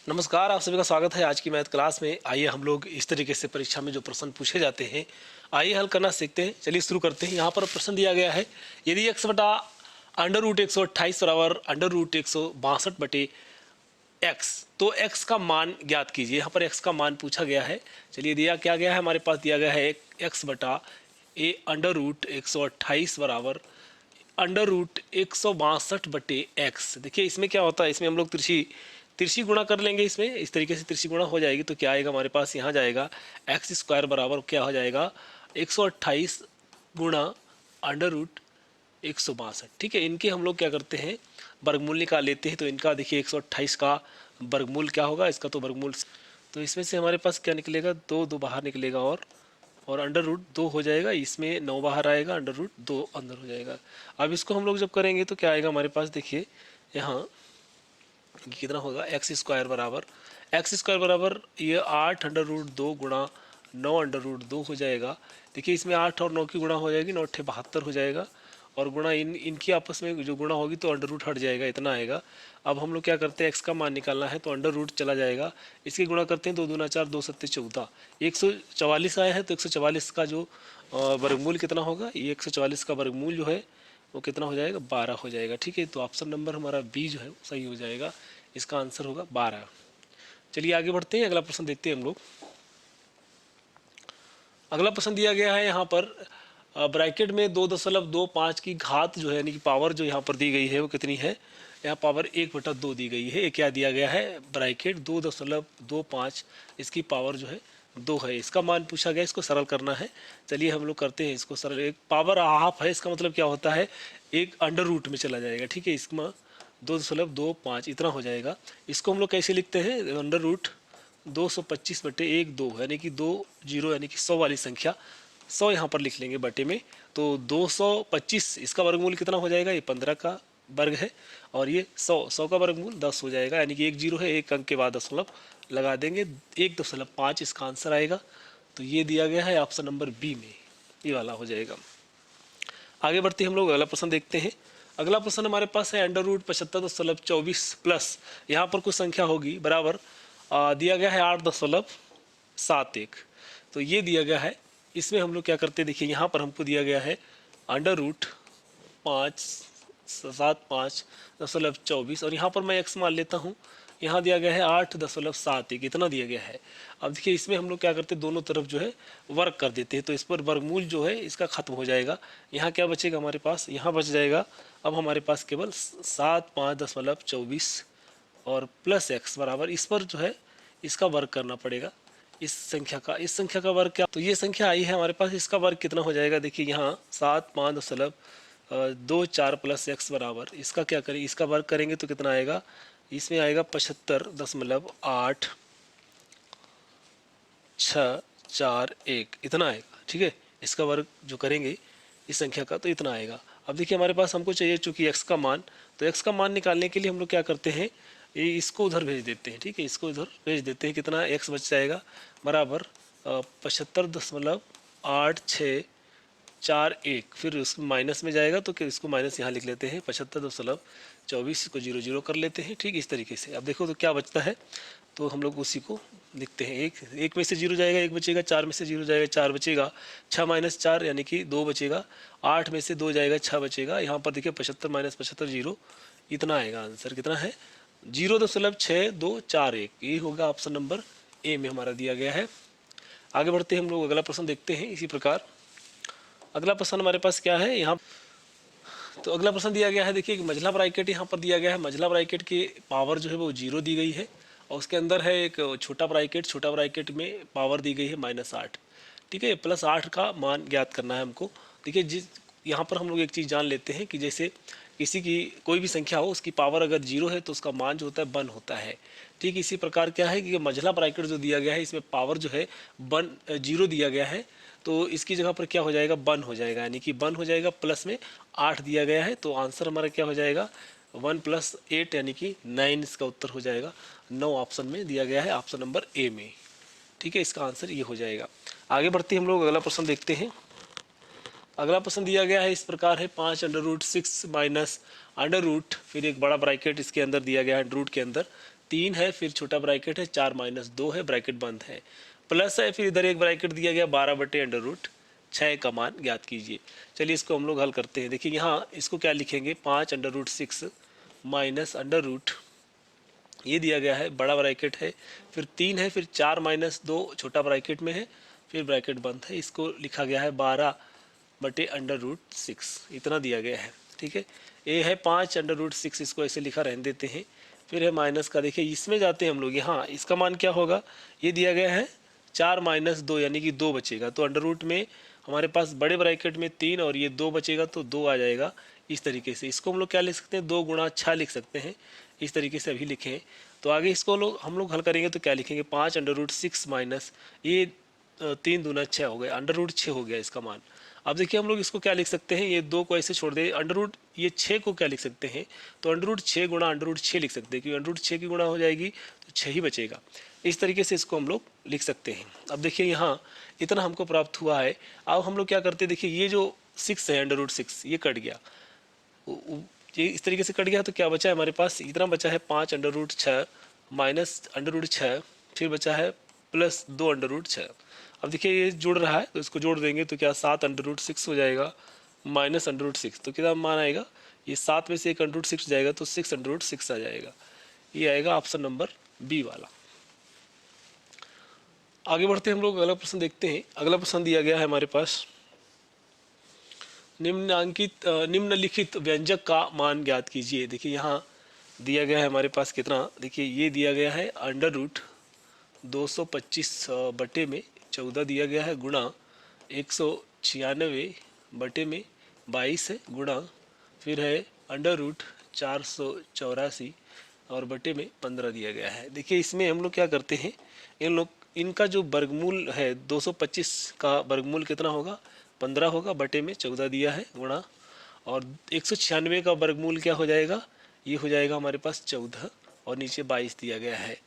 नमस्कार, आप सभी का स्वागत है आज की मैथ क्लास में। आइए हम लोग इस तरीके से परीक्षा में जो प्रश्न पूछे जाते हैं आइए हल करना सीखते हैं। चलिए शुरू करते हैं। यहाँ पर प्रश्न दिया गया है, यदि x बटा अंडर रूट 128 बराबर अंडर रूट 162 बटे x, तो x का मान ज्ञात कीजिए। यहाँ पर x का मान पूछा गया है। चलिए दिया क्या गया है, हमारे पास दिया गया है x बटा ए अंडर रूट 128 बराबर अंडर रूट 162 बटे एक्स। देखिए इसमें क्या होता है, इसमें हम लोग तिरछी गुणा कर लेंगे। इसमें इस तरीके से तिरछी गुणा हो जाएगी तो क्या आएगा हमारे पास, यहाँ जाएगा एक्स स्क्वायर बराबर क्या हो जाएगा 128 गुणा अंडर रूट 162। ठीक है, इनके हम लोग क्या करते हैं, वर्गमूल निकाल लेते हैं। तो इनका देखिए 128 का वर्गमूल क्या होगा, इसका तो वर्गमूल, तो इसमें से हमारे पास क्या निकलेगा, दो दो बाहर निकलेगा और अंडर रूट 2 हो जाएगा। इसमें 9 बाहर आएगा, अंडर रूट 2 अंदर हो जाएगा। अब इसको हम लोग जब करेंगे तो क्या आएगा हमारे पास, देखिए यहाँ कितना होगा, एक्स स्क्वायर बराबर ये 8 अंडर रूट 2 गुणा 9 अंडर रूट 2 हो जाएगा। देखिए इसमें 8 और 9 की गुणा हो जाएगी, 9 8 72 हो जाएगा, और गुणा इनकी आपस में जो गुणा होगी तो अंडर रूट हट जाएगा, इतना आएगा। अब हम लोग क्या करते हैं, एक्स का मान निकालना है तो अंडर रूट चला जाएगा, इसकी गुणा करते हैं, 2 दूना 4 2 सत्ते 14, 144 आया है तो 144 का जो वर्गमूल कितना होगा, ये 144 का वर्गमूल जो है वो कितना हो जाएगा, 12 हो जाएगा। ठीक है, तो ऑप्शन नंबर हमारा बी जो है सही हो जाएगा, इसका आंसर होगा 12। चलिए आगे बढ़ते हैं, अगला प्रश्न देखते हैं हम लोग। अगला प्रश्न दिया गया है यहाँ पर ब्रैकेट में 2.25 की घात जो है यानी कि पावर जो यहाँ पर दी गई है वो कितनी है, यहाँ पावर 1/2 दी गई है। ये क्या दिया गया है, ब्रैकेट 2.25 इसकी पावर जो है 2 है, इसका मान पूछा गया, इसको सरल करना है। चलिए हम लोग करते हैं इसको सरल। एक पावर हाफ है, इसका मतलब क्या होता है, एक अंडर रूट में चला जाएगा। ठीक है, इसमें 2.25 इतना हो जाएगा। इसको हम लोग कैसे लिखते हैं, अंडर रूट 225 बटे 1 2 यानी कि 2 जीरो यानी कि 100 वाली संख्या 100 यहाँ पर लिख लेंगे बटे में, तो 225 इसका वर्गमूल कितना हो जाएगा, ये 15 का वर्ग है, और ये 100 का वर्गमूल 10 हो जाएगा, यानी कि 1 जीरो है, एक अंक के बाद दशमलव लगा देंगे, 1.5 इसका आंसर आएगा। तो ये दिया गया है ऑप्शन नंबर बी में, ये वाला हो जाएगा। आगे बढ़ते हम लोग अगला प्रश्न देखते हैं। अगला प्रश्न हमारे पास है अंडर रूट 75.24 प्लस यहाँ पर कुछ संख्या होगी बराबर दिया गया है 8.71। तो ये दिया गया है, इसमें हम लोग क्या करते हैं, देखिए यहाँ पर हमको दिया गया है अंडर रूट 575.24 और यहाँ पर मैं एक्स मान लेता हूँ। यहाँ दिया गया है 8.71 इतना दिया गया है। अब देखिए इसमें हम लोग क्या करते हैं, दोनों तरफ जो है वर्ग कर देते हैं, तो इस पर वर्गमूल जो है इसका खत्म हो जाएगा। यहाँ क्या बचेगा हमारे पास, यहाँ बच जाएगा अब हमारे पास केवल 75.24 और प्लस एक्स बराबर, इस पर जो है इसका वर्ग करना पड़ेगा, इस संख्या का वर्ग क्या, तो ये संख्या आई है हमारे पास, इसका वर्ग कितना हो जाएगा, देखिए यहाँ 7.524 प्लस एक्स बराबर, इसका क्या करें, इसका वर्ग करेंगे तो कितना आएगा, इसमें आएगा 75.8641 इतना आएगा। ठीक है, इसका वर्ग जो करेंगे इस संख्या का तो इतना आएगा। अब देखिए हमारे पास हमको चाहिए चूंकि एक्स का मान, तो एक्स का मान निकालने के लिए हम लोग क्या करते हैं, ये इसको उधर भेज देते हैं। ठीक है, इसको उधर भेज देते हैं, कितना एक्स बच जाएगा बराबर 75.8641, फिर उसको माइनस में जाएगा तो इसको माइनस यहाँ लिख लेते हैं 75.24 को 0 0 कर लेते हैं। ठीक इस तरीके से अब देखो तो क्या बचता है, तो हम लोग उसी को लिखते हैं, एक में से 0 जाएगा, 1 बचेगा, 4 में से 0 जाएगा, 4 बचेगा, 6 माइनस 4 यानी कि 2 बचेगा, 8 में से 2 जाएगा, 6 बचेगा। यहाँ पर देखिए 75 माइनस 75 0 इतना आएगा, आंसर कितना है 0.6241, ये होगा ऑप्शन नंबर ए में हमारा दिया गया है। आगे बढ़ते हैं हम लोग अगला प्रश्न देखते हैं। इसी प्रकार अगला प्रश्न हमारे पास क्या है यहाँ, तो अगला प्रश्न दिया गया है, देखिए मझला ब्रैकेट यहाँ पर दिया गया है, मझला ब्रैकेट की पावर जो है वो 0 दी गई है और उसके अंदर है एक छोटा ब्रैकेट में पावर दी गई है -8। ठीक है, प्लस 8 का मान ज्ञात करना है हमको। देखिए यहाँ पर हम लोग एक चीज़ जान लेते हैं कि जैसे किसी की कोई भी संख्या हो, उसकी पावर अगर 0 है तो उसका मान जो होता है 1 होता है। ठीक इसी प्रकार क्या है कि मझला ब्रैकेट जो दिया गया है इसमें पावर जो है 0 दिया गया है, तो इसकी जगह पर क्या हो जाएगा 1 हो जाएगा, यानी कि 1 हो जाएगा, प्लस में 8 दिया गया है, तो आंसर हमारा क्या हो जाएगा 1 + 8 यानी कि 9 इसका उत्तर हो जाएगा। 9 ऑप्शन में दिया गया है, ऑप्शन नंबर ए में। ठीक है, इसका आंसर ये हो जाएगा। आगे बढ़ते हम लोग अगला प्रश्न देखते हैं। अगला प्रश्न दिया गया है इस प्रकार है 5√6 माइनस अंडर रूट, फिर एक बड़ा ब्रैकेट इसके अंदर दिया गया है रूट के अंदर 3 है, फिर छोटा ब्रैकेट है 4 माइनस 2 है, ब्रैकेट बंद है, प्लस है, फिर इधर एक ब्रैकेट दिया गया 12/√6 का मान ज्ञात कीजिए। चलिए इसको हम लोग हल करते हैं। देखिए यहाँ इसको क्या लिखेंगे, 5/√6 माइनस अंडर रूट, ये दिया गया है, बड़ा ब्रैकेट है, फिर 3 है, फिर 4 माइनस 2 छोटा ब्रैकेट में है, फिर ब्रैकेट बंद है, इसको लिखा गया है 12/√6, इतना दिया गया है। ठीक है, ये है 5/√6, इसको ऐसे लिखा रहने देते हैं। फिर है माइनस का, देखिए इसमें जाते हैं हम लोग, यहाँ इसका मान क्या होगा, ये दिया गया है 4 माइनस 2 यानी कि 2 बचेगा, तो अंडर रूट में हमारे पास बड़े ब्रैकेट में 3 और ये 2 बचेगा तो 2 आ जाएगा। इस तरीके से इसको हम लोग क्या लिख सकते हैं, 2 गुणा 6 लिख सकते हैं, इस तरीके से अभी लिखें। तो आगे इसको हम लोग हल करेंगे तो क्या लिखेंगे, 5/√6 माइनस ये 3 दूना 6 हो गया, अंडर रूट 6 हो गया इसका मान। अब देखिए हम लोग इसको क्या लिख सकते हैं, ये 2 को ऐसे छोड़ दे, ये 6 को क्या लिख सकते हैं, तो अंडर रूट 6 गुणा अंडर रूट 6 लिख सकते हैं, क्योंकि अंडर रूट 6 की गुणा हो जाएगी तो 6 ही बचेगा। इस तरीके से इसको हम लोग लिख सकते हैं। अब देखिए यहाँ इतना हमको प्राप्त हुआ है। अब हम लोग क्या करते हैं, देखिए ये जो 6 है अंडर रूट 6 ये कट गया, ये इस तरीके से कट गया, तो क्या बचा है हमारे पास, इतना बचा है 5/√6 माइनस अंडर रूट 6, फिर बचा है प्लस 2/√6। अब देखिए ये जुड़ रहा है तो इसको जोड़ देंगे तो क्या 7/√6 हो जाएगा माइनस अंडर रूट 6, तो कितना मान आएगा, ये 7 में से एक अंडर रूट 6 जाएगा तो 6/√6 आ जाएगा। ये आएगा ऑप्शन नंबर बी वाला। आगे बढ़ते हैं हम लोग, अगला प्रश्न देखते हैं। अगला प्रश्न दिया गया है हमारे पास, निम्नलिखित व्यंजक का मान ज्ञात कीजिए। देखिए यहाँ दिया गया है हमारे पास कितना, देखिए ये दिया गया है अंडर रूट 225/14 दिया गया है, गुणा 196/22 है, गुणा फिर है अंडर रूट 484 और बटे में 15 दिया गया है। देखिए इसमें हम लोग क्या करते हैं, इनका जो वर्गमूल है 225 का वर्गमूल कितना होगा, 15 होगा, बटे में 14 दिया है, गुणा, और 196 का वर्गमूल क्या हो जाएगा, ये हो जाएगा हमारे पास 14 और नीचे 22 दिया गया है।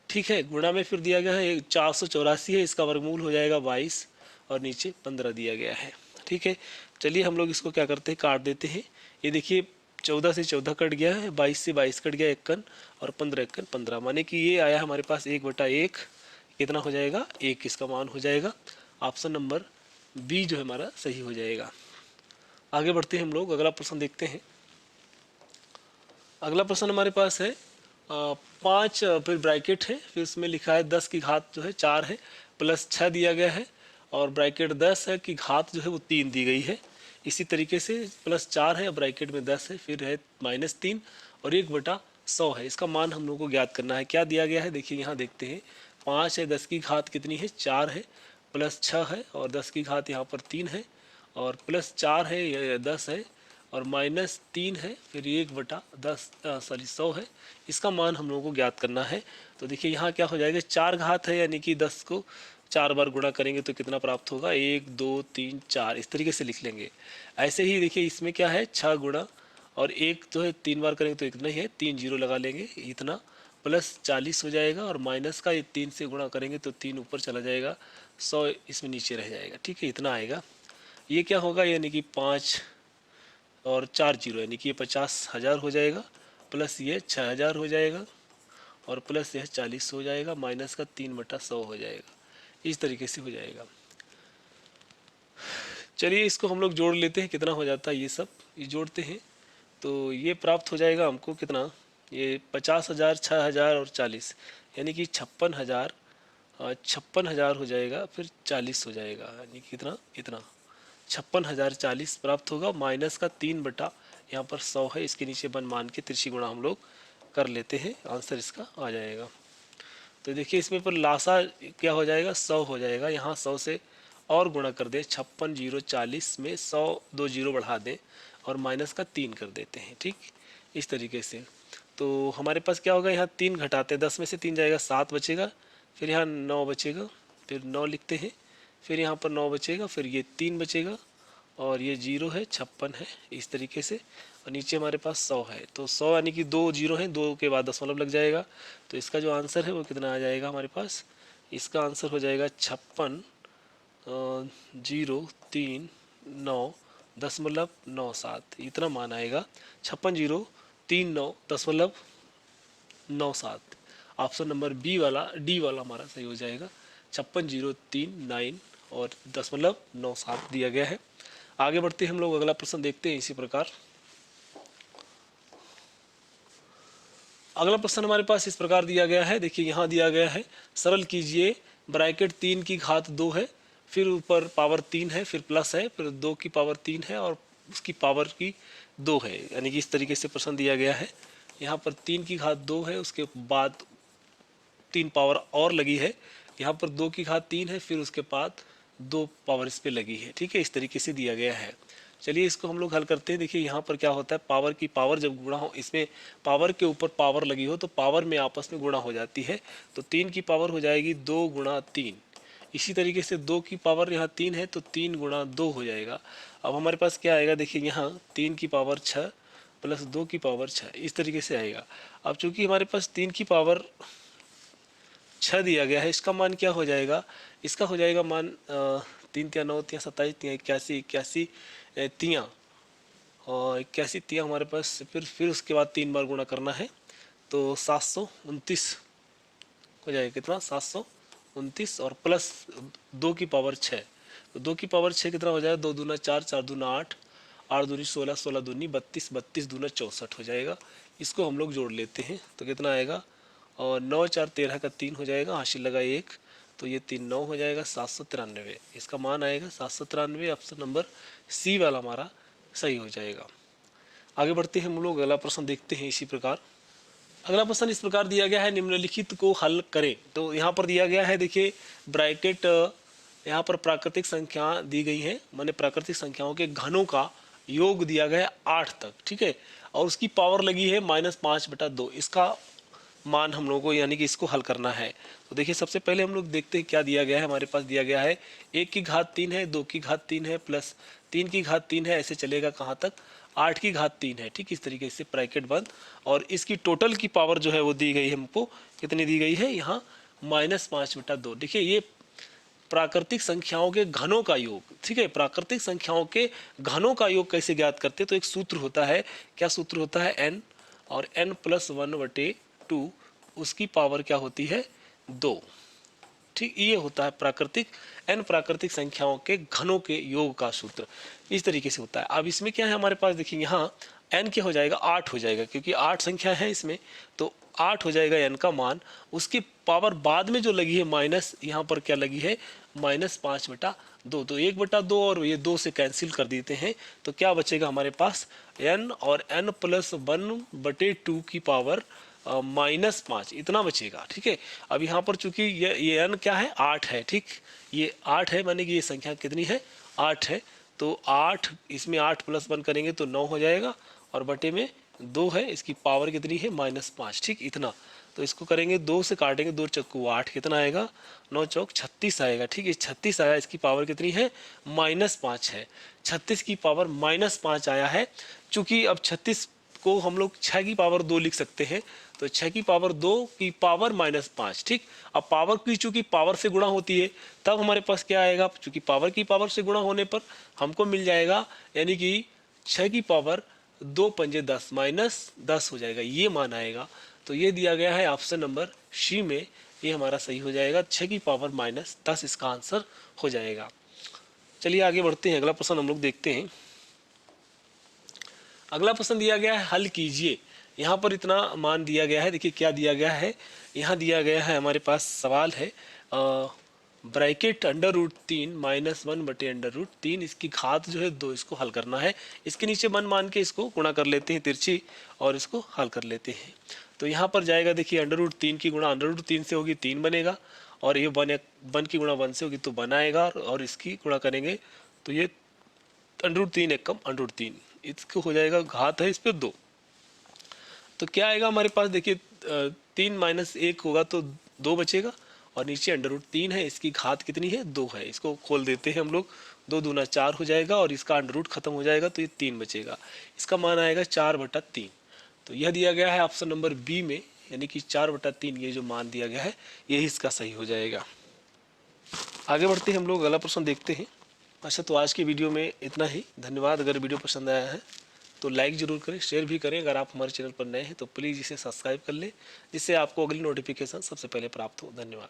ठीक है, गुणा में फिर दिया गया है 484 है, इसका वर्गमूल हो जाएगा 22 और नीचे 15 दिया गया है। ठीक है, चलिए हम लोग इसको क्या करते हैं, काट देते हैं। ये देखिए 14 से 14 कट गया है, 22 से 22 कट गया, 1 और 15 1 15, माने कि ये आया हमारे पास 1/1, कितना हो जाएगा, 1 इसका मान हो जाएगा। ऑप्शन नंबर बी जो है हमारा सही हो जाएगा। आगे बढ़ते हैं हम लोग, अगला प्रश्न देखते हैं। अगला प्रश्न हमारे पास है 5, फिर ब्रैकेट है, फिर उसमें लिखा है 10 की घात जो है 4 है, प्लस 6 दिया गया है, और ब्रैकेट 10 है की घात जो है वो 3 दी गई है। इसी तरीके से प्लस 4 है, ब्रैकेट में 10 है, फिर है -3 और 1/100 है। इसका मान हम लोग को ज्ञात करना है। क्या दिया गया है, देखिए यहाँ देखते हैं, 5 है, 10 की घात कितनी है, 4 है, प्लस 6 है, और 10 की घात यहाँ पर 3 है, और प्लस 4 है, 10 है, और -3 है, फिर 1/100 है। इसका मान हम लोगों को ज्ञात करना है। तो देखिए यहाँ क्या हो जाएगा, 4 घात है, यानी कि 10 को 4 बार गुणा करेंगे तो कितना प्राप्त होगा, 1 2 3 4, इस तरीके से लिख लेंगे। ऐसे ही देखिए इसमें क्या है, 6 गुणा और 1 जो है 3 बार करेंगे तो इतना ही है, 3 जीरो लगा लेंगे, इतना प्लस 40 हो जाएगा, और माइनस का ये 3 से गुणा करेंगे तो 3 ऊपर चला जाएगा, 100 इसमें नीचे रह जाएगा। ठीक है, इतना आएगा। ये क्या होगा, यानी कि 5 और 4 जीरो, यानी कि ये 50,000 हो जाएगा, प्लस ये 6,000 हो जाएगा, और प्लस यह 40 हो जाएगा, माइनस का 3/100 हो जाएगा। इस तरीके से हो जाएगा। चलिए इसको हम लोग जोड़ लेते हैं, कितना हो जाता है, ये सब ये जोड़ते हैं तो ये प्राप्त हो जाएगा हमको कितना, ये 50,000, 6,000 और 40, यानी कि 56,000 हो जाएगा, फिर 40 हो जाएगा, यानी कि कितना, इतना 56,040 प्राप्त होगा। माइनस का 3 यहाँ पर 100 है, इसके नीचे बन मान के तिरछी गुणा हम लोग कर लेते हैं, आंसर इसका आ जाएगा। तो देखिए इसमें पर लासा क्या हो जाएगा, 100 हो जाएगा, यहाँ 100 से और गुणा कर दें, 56,040 में 100 2 जीरो बढ़ा दें और माइनस का 3 कर देते हैं। ठीक, इस तरीके से तो हमारे पास क्या होगा, यहाँ 3 घटाते हैं, 10 में से 3 जाएगा, 7 बचेगा, फिर यहाँ 9 बचेगा, फिर 9 लिखते हैं, फिर यहाँ पर 9 बचेगा, फिर ये 3 बचेगा, और ये 0 है, 56 है, इस तरीके से, और नीचे हमारे पास 100 है। तो 100 यानी कि 2 जीरो हैं, 2 के बाद दशमलव लग जाएगा, तो इसका जो आंसर है वो कितना आ जाएगा हमारे पास, इसका आंसर हो जाएगा 56,039.97, इतना मान आएगा, 56,039.97। ऑप्शन नंबर बी वाला डी वाला हमारा सही हो जाएगा। 56,039 और 10.97 दिया गया है। आगे बढ़ते हम लोग अगला प्रश्न देखते हैं इसी प्रकार। अगला प्रश्न हमारे पास इस प्रकार दिया गया है, देखिए यहाँ दिया गया है, सरल कीजिए ब्रैकेट 3 की घात 2 है, फिर ऊपर पावर 3 है, फिर प्लस है, फिर 2 की पावर 3 है और उसकी पावर की 2 है, यानी कि इस तरीके से प्रश्न दिया गया है। यहाँ पर 3 की घात 2 है, उसके बाद 3 पावर और लगी है, यहाँ पर 2 की घात 3 है, फिर उसके बाद 2 पावर इस पे लगी है। ठीक है, इस तरीके से दिया गया है। चलिए इसको हम लोग हल करते हैं। देखिए यहाँ पर क्या होता है, पावर की पावर जब गुणा हो, इसमें पावर के ऊपर पावर लगी हो तो पावर में आपस में गुणा हो जाती है। तो 3 की पावर हो जाएगी 2 गुणा 3। इसी तरीके से 2 की पावर यहाँ 3 है तो 3 गुणा 2 हो जाएगा। अब हमारे पास क्या आएगा, देखिए यहाँ 3 की पावर 6 प्लस 2 की पावर 6, इस तरीके से आएगा। अब चूंकि हमारे पास 3 की पावर 6 दिया गया है, इसका मान क्या हो जाएगा, इसका हो जाएगा मान 3 तिया 9 तिया 27 तिया 81 81 तिया और 81 तिया हमारे पास, फिर उसके बाद 3 बार गुणा करना है तो 729 हो जाएगा। कितना, 729 और प्लस 2 की पावर 6, तो 2 की पावर 6 कितना हो जाएगा, 2 दूना 4 4 दूना 8 8 दूनी 16 16 दूनी 32 32 दूना 64 हो जाएगा। इसको हम लोग जोड़ लेते हैं तो कितना आएगा, और 9 4 13 का 3 हो जाएगा, हासिल लगा 1 तो ये 3 9 हो जाएगा, 793। इसका मान आएगा 793। ऑप्शन नंबर सी वाला हमारा सही हो जाएगा। आगे बढ़ते हैं हम लोग, अगला प्रश्न देखते हैं इसी प्रकार। अगला प्रश्न इस प्रकार दिया गया है, निम्नलिखित को हल करें। तो यहाँ पर दिया गया है, देखिए ब्रैकेट, यहाँ पर प्राकृतिक संख्या दी गई है, माने प्राकृतिक संख्याओं के घनों का योग दिया गया है 8 तक। ठीक है, और उसकी पावर लगी है -5/2। इसका मान हम लोगों को, यानी कि इसको हल करना है। तो देखिए सबसे पहले हम लोग देखते हैं क्या दिया गया है। हमारे पास दिया गया है 1 की घात 3 है, 2 की घात 3 है, प्लस 3 की घात 3 है, ऐसे चलेगा कहाँ तक, 8 की घात 3 है। ठीक, इस तरीके से ब्रैकेट बंद, और इसकी टोटल की पावर जो है वो दी गई है हमको, कितनी दी गई है यहाँ, -5/2। देखिए ये प्राकृतिक संख्याओं के घनों का योग। ठीक है, प्राकृतिक संख्याओं के घनों का योग कैसे ज्ञात करते हैं, तो एक सूत्र होता है, क्या सूत्र होता है, n, और n+1/2, उसकी पावर क्या होती है, 2। ठीक, ये होता है प्राकृतिक, n प्राकृतिक संख्याओं के घनों के योग का सूत्र, इस तरीके से होता है। अब इसमें क्या है हमारे पास, देखिए यहाँ n क्या हो जाएगा, 8 हो जाएगा, क्योंकि 8 संख्या है इसमें, तो 8 हो जाएगा n का मान। उसकी पावर बाद में जो लगी है माइनस, यहाँ पर क्या लगी है, -5/2, तो 1/2 और ये 2 से कैंसिल कर देते हैं, तो क्या बचेगा हमारे पास, n और n+1/2 की पावर -5, इतना बचेगा। ठीक है, अब यहाँ पर चूंकि ये n क्या है, 8 है। ठीक, ये 8 है, माने कि ये संख्या कितनी है, 8 है, तो 8, इसमें 8 + 1 करेंगे तो 9 हो जाएगा, और बटे में 2 है, इसकी पावर कितनी है, -5। ठीक, इतना, तो इसको करेंगे 2 से काटेंगे, 2 चक्कू 8, कितना आएगा, 9 चौक 36 आएगा। ठीक है, 36 आया, इसकी पावर कितनी है, -5 है। 36 की पावर -5 आया है। चूंकि अब 36 को हम लोग 6 की पावर 2 लिख सकते हैं, तो 6 की पावर 2 की पावर -5। ठीक, अब पावर की चूंकि पावर से गुणा होती है, तब हमारे पास क्या आएगा, चूंकि पावर की पावर से गुणा होने पर हमको मिल जाएगा, यानी कि 6 की पावर 2 पंजे 10 -10 हो जाएगा, ये मान आएगा। तो ये दिया गया है ऑप्शन नंबर सी में, ये हमारा सही हो जाएगा, 6 की पावर -10 इसका आंसर हो जाएगा। चलिए आगे बढ़ते हैं, अगला प्रश्न हम लोग देखते हैं। अगला प्रश्न दिया गया है, हल कीजिए। यहाँ पर इतना मान दिया गया है, देखिए क्या दिया गया है, यहाँ दिया गया है, हमारे पास सवाल है, ब्रैकेट √3 -1/√3, इसकी घात जो है 2, इसको हल करना है। इसके नीचे मन मान के इसको गुणा कर लेते हैं तिरछी, और इसको हल कर लेते हैं। तो यहाँ पर जाएगा, देखिए √3 की गुणा √3 से होगी 3 बनेगा, और ये 1 की गुणा 1 से होगी तो 1 आएगा, और इसकी गुणा करेंगे तो ये √3 1 कम √3, इसको हो जाएगा, घात है इस पर 2, तो क्या आएगा हमारे पास, देखिए 3 - 1 होगा तो 2 बचेगा, और नीचे √3 है, इसकी घात कितनी है, 2 है। इसको खोल देते हैं हम लोग, 2 दूना 4 हो जाएगा, और इसका √ खत्म हो जाएगा तो ये 3 बचेगा, इसका मान आएगा 4/3। तो यह दिया गया है ऑप्शन नंबर बी में, यानी कि 4/3 ये जो मान दिया गया है, यही इसका सही हो जाएगा। आगे बढ़ते हैं हम लोग, अगला प्रश्न देखते हैं। अच्छा, तो आज की वीडियो में इतना ही। धन्यवाद। अगर वीडियो पसंद आया है तो लाइक ज़रूर करें, शेयर भी करें। अगर आप हमारे चैनल पर नए हैं तो प्लीज़ इसे सब्सक्राइब कर लें, जिससे आपको अगली नोटिफिकेशन सबसे पहले प्राप्त हो। धन्यवाद।